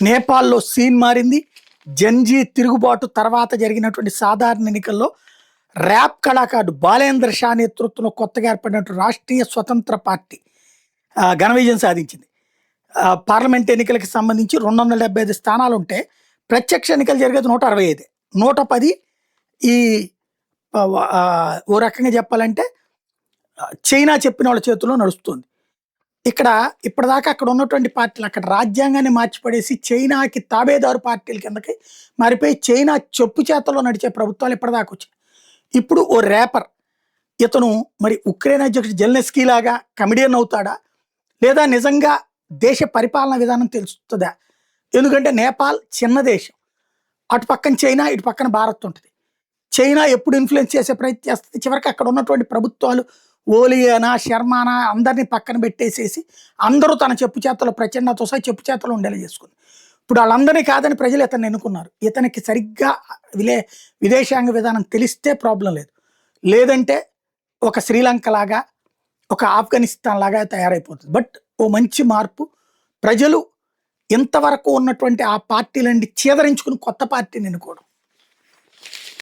నేపాల్లో సీన్ మారింది. జంజీ తిరుగుబాటు తర్వాత జరిగినటువంటి సాధారణ ఎన్నికల్లో ర్యాప్ కళాకారుడు బాలేంద్ర షా నేతృత్వంలో కొత్తగా ఏర్పడినటువంటి రాష్ట్రీయ స్వతంత్ర పార్టీ ఘన విజయం సాధించింది. పార్లమెంట్ ఎన్నికలకు సంబంధించి 275 స్థానాలు ఉంటే ప్రత్యక్ష ఎన్నికలు జరిగేది 165. 110 ఈ ఓ రకంగా చెప్పాలంటే చైనా చెప్పిన వాళ్ళ చేతుల్లో నడుస్తుంది. ఇక్కడ ఇప్పటిదాకా అక్కడ ఉన్నటువంటి పార్టీలు అక్కడ రాజ్యాంగాన్ని మార్చిపడేసి చైనాకి తాబేదారు పార్టీల కిందకి మారిపోయి చైనా చెప్పు చేతల్లో నడిచే ప్రభుత్వాలు ఇప్పటిదాకా వచ్చాయి. ఇప్పుడు ఓ రేపర్ ఇతను మరి ఉక్రెయిన్ అధ్యక్షుడు జెలెన్స్కీ లాగా కమెడియన్ అవుతాడా, లేదా నిజంగా దేశ పరిపాలన విధానం తెలుస్తుందా? ఎందుకంటే నేపాల్ చిన్న దేశం, అటు పక్కన చైనా, ఇటు పక్కన భారత్ ఉంటుంది. చైనా ఎప్పుడు ఇన్ఫ్లుయెన్స్ చేసే ప్రయత్నం చేస్తుంది, చివరికి అక్కడ ఉన్నటువంటి ప్రభుత్వాలు ఓలియానా శర్మానా అందరినీ పక్కన పెట్టేసేసి అందరూ తన చెప్పు చేతలో ప్రచండతో సహా చెప్పు చేతలో ఉండేలా చేసుకుంది. ఇప్పుడు వాళ్ళందరినీ కాదని ప్రజలు ఇతన్ని ఎన్నుకున్నారు. ఇతనికి సరిగ్గా విదేశాంగ విధానం తెలిస్తే ప్రాబ్లం లేదు, లేదంటే ఒక శ్రీలంక లాగా ఒక ఆఫ్ఘనిస్తాన్ లాగా తయారైపోతుంది. బట్ ఓ మంచి మార్పు, ప్రజలు ఇంతవరకు ఉన్నటువంటి ఆ పార్టీలన్నీ చీదరించుకుని కొత్త పార్టీని ఎన్నుకోవడం.